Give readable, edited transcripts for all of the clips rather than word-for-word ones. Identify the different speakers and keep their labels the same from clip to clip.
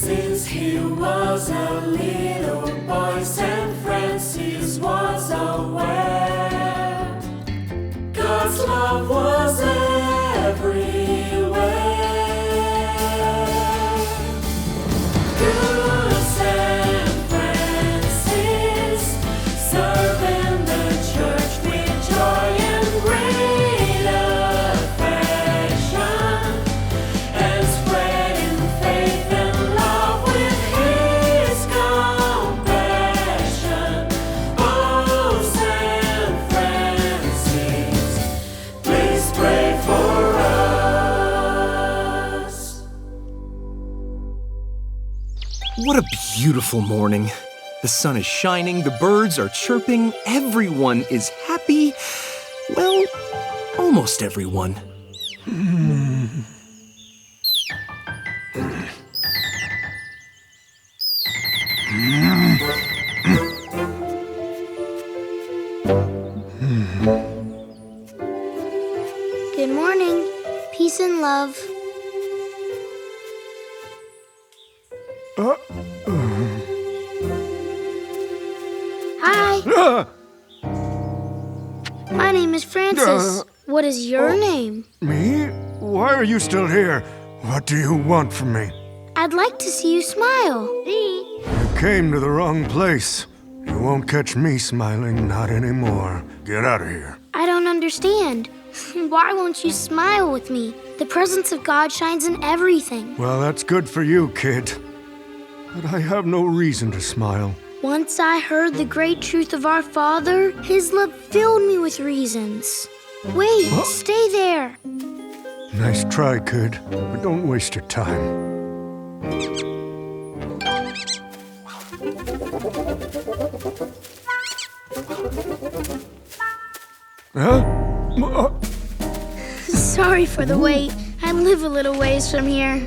Speaker 1: Since he was a little boy, Saint Francis was aware God's love was everywhere. Good Saint Francis, serving the church with joy and great affection, and spreading faith and love with his compassion. Oh, Saint Francis, please pray for us.
Speaker 2: What a beautiful morning. The sun is shining, the birds are chirping, everyone is happy. Well, almost everyone.
Speaker 3: Good morning. Peace and love. Hi. My name is Francis. What is your name?
Speaker 4: Me? Why are you still here? What do you want from me?
Speaker 3: I'd like to see you smile.
Speaker 4: You came to the wrong place. You won't catch me smiling, not anymore. Get out of here.
Speaker 3: I don't understand. Why won't you smile with me? The presence of God shines in everything.
Speaker 4: Well, that's good for you, kid. But I have no reason to smile.
Speaker 3: Once I heard the great truth of our Father, His love filled me with reasons. Wait, stay there.
Speaker 4: Nice try, kid, but don't waste your time. Huh?
Speaker 3: Sorry for the wait. I live a little ways from here.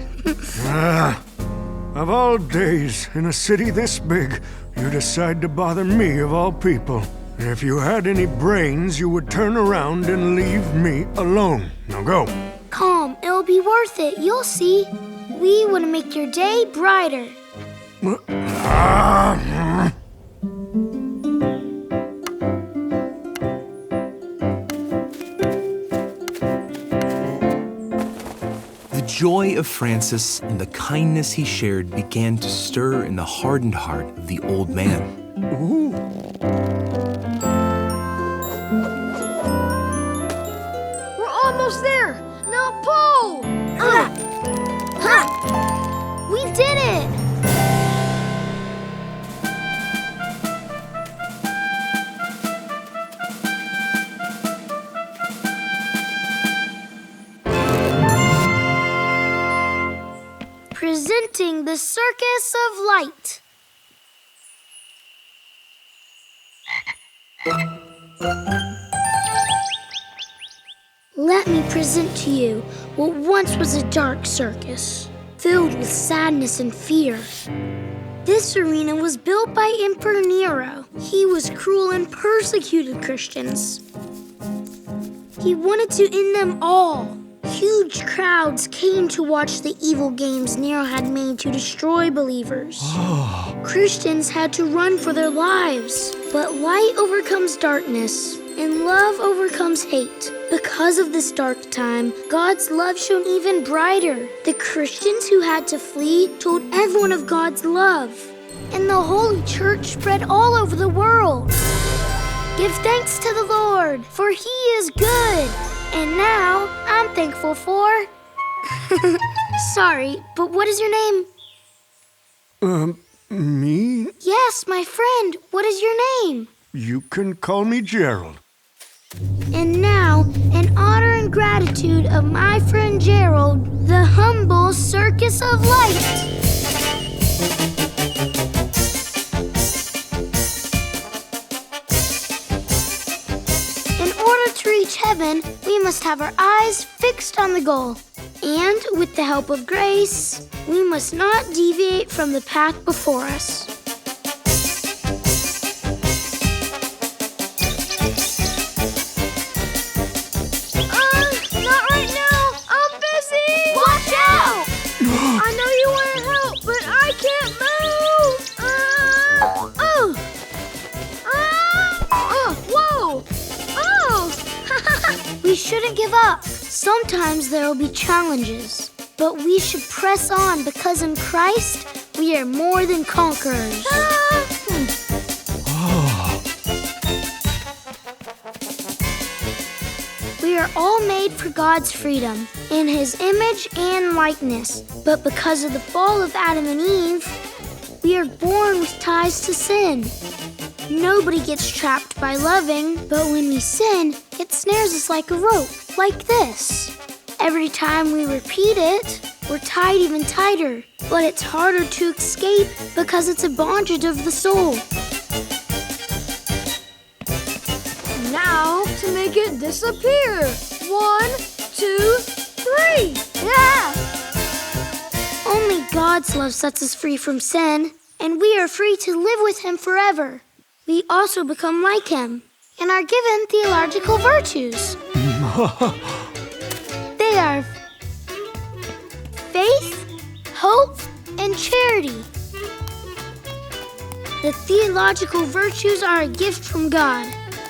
Speaker 4: Of all days, in a city this big, you decide to bother me of all people. If you had any brains, you would turn around and leave me alone. Now go.
Speaker 3: Calm, it'll be worth it. You'll see. We want to make your day brighter.
Speaker 2: The joy of Francis and the kindness he shared began to stir in the hardened heart of the old man.
Speaker 4: Ooh.
Speaker 5: We're almost there! Now pull!
Speaker 3: We did it! Presenting the Circus of Light. Let me present to you what once was a dark circus, filled with sadness and fear. This arena was built by Emperor Nero. He was cruel and persecuted Christians. He wanted to end them all. Huge crowds came to watch the evil games Nero had made to destroy believers. Christians had to run for their lives. But light overcomes darkness, and love overcomes hate. Because of this dark time, God's love shone even brighter. The Christians who had to flee told everyone of God's love, and the Holy Church spread all over the world. Give thanks to the Lord, for He is good. And now, I'm thankful for... Sorry, but what is your name?
Speaker 4: Me?
Speaker 3: Yes, my friend. What is your name?
Speaker 4: You can call me Gerald.
Speaker 3: And now, in honor and gratitude of my friend Gerald, the humble Circus of Light. In order to reach heaven, we must have our eyes fixed on the goal. And with the help of grace, we must not deviate from the path before us.
Speaker 5: Not right now! I'm busy!
Speaker 3: Watch out!
Speaker 5: I know you want to help, but I can't move! Whoa! Oh!
Speaker 3: We shouldn't give up. Sometimes there will be challenges, but we should press on because in Christ we are more than conquerors. We are all made for God's freedom, in His image and likeness. But because of the fall of Adam and Eve, we are born with ties to sin. Nobody gets trapped by loving, but when we sin, it snares us like a rope, like this. Every time we repeat it, we're tied even tighter, but it's harder to escape because it's a bondage of the soul.
Speaker 5: Now to make it disappear. 1, 2, 3. Yeah!
Speaker 3: Only God's love sets us free from sin, and we are free to live with Him forever. We also become like Him and are given theological virtues. They are faith, hope, and charity. The theological virtues are a gift from God.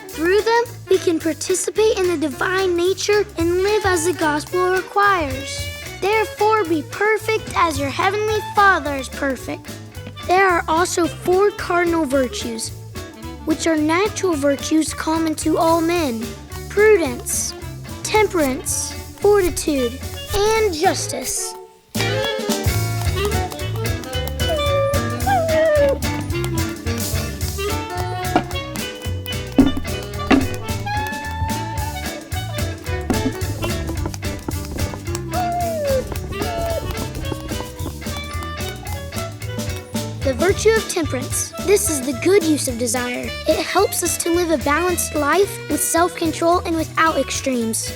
Speaker 3: Through them, we can participate in the divine nature and live as the gospel requires. Therefore, be perfect as your heavenly Father is perfect. There are also 4 cardinal virtues, which are natural virtues common to all men: prudence, temperance, fortitude, and justice. The virtue of temperance. This is the good use of desire. It helps us to live a balanced life with self-control and without extremes.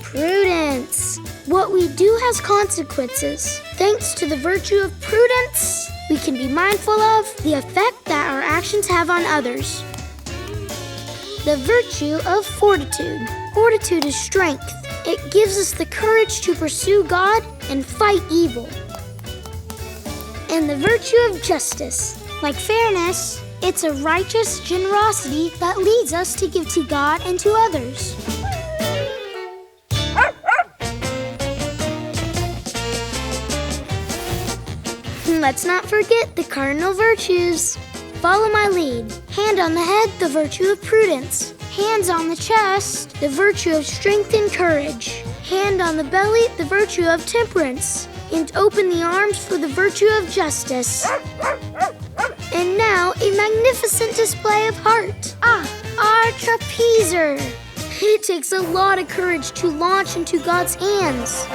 Speaker 3: Prudence. What we do has consequences. Thanks to the virtue of prudence, we can be mindful of the effect that our actions have on others. The virtue of fortitude. Fortitude is strength. It gives us the courage to pursue God and fight evil. And the virtue of justice. Like fairness, it's a righteous generosity that leads us to give to God and to others. Let's not forget the cardinal virtues. Follow my lead. Hand on the head, the virtue of prudence. Hands on the chest, the virtue of strength and courage. Hand on the belly, the virtue of temperance. And open the arms for the virtue of justice. And now, a magnificent display of heart. Our trapezer. It takes a lot of courage to launch into God's hands.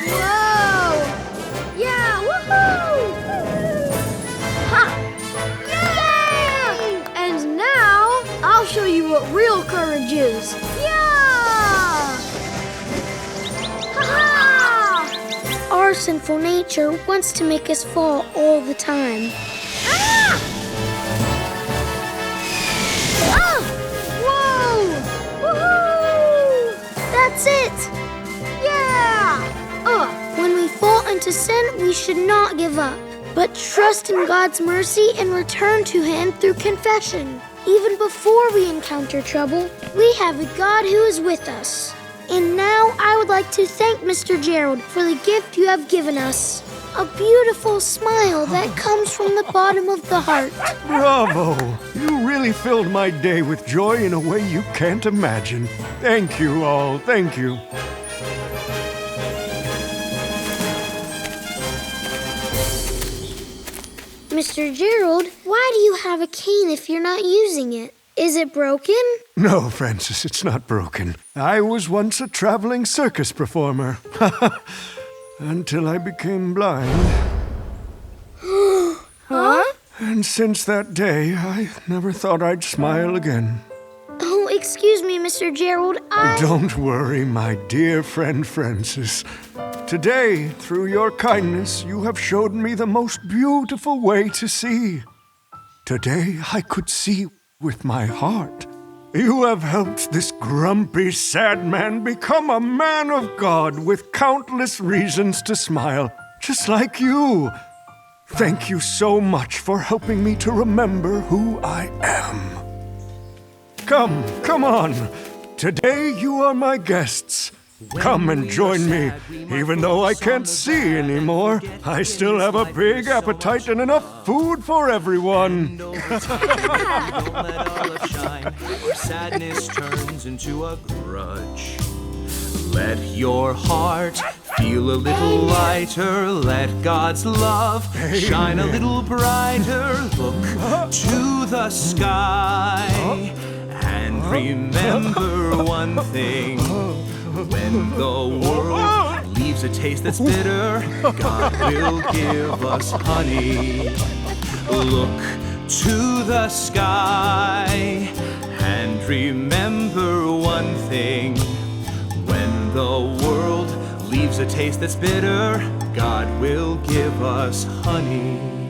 Speaker 5: Whoa! Yeah! Woohoo! Ha! Yay! And now, I'll show you what real courage is. Yeah! Ha-ha!
Speaker 3: Our sinful nature wants to make us fall all the time.
Speaker 5: Ah! Ah! Whoa! Woohoo!
Speaker 3: That's it!
Speaker 5: Yeah!
Speaker 3: When we fall into sin, we should not give up, but trust in God's mercy and return to Him through confession. Even before we encounter trouble, we have a God who is with us. And now I would like to thank Mr. Gerald for the gift you have given us. A beautiful smile that comes from the bottom of the heart.
Speaker 4: Bravo! You really filled my day with joy in a way you can't imagine. Thank you all, thank you.
Speaker 3: Mr. Gerald, why do you have a cane if you're not using it? Is it broken?
Speaker 4: No, Francis, it's not broken. I was once a traveling circus performer. Until I became blind.
Speaker 3: Huh?
Speaker 4: And since that day, I never thought I'd smile again.
Speaker 3: Oh, excuse me, Mr. Gerald.
Speaker 4: Don't worry, my dear friend Francis. Today, through your kindness, you have showed me the most beautiful way to see. Today, I could see with my heart. You have helped this grumpy, sad man become a man of God with countless reasons to smile, just like you. Thank you so much for helping me to remember who I am. Come on. Today you are my guests. Come and join me. Even though I can't see anymore, I still have a big appetite and enough food for everyone.
Speaker 2: Don't let our love shine. Our sadness turns into a grudge. Let your heart feel a little lighter. Let God's love shine a little brighter. Look to the sky and remember one thing. When the world leaves a taste that's bitter, God will give us honey. Look to the sky and remember one thing. When the world leaves a taste that's bitter, God will give us honey.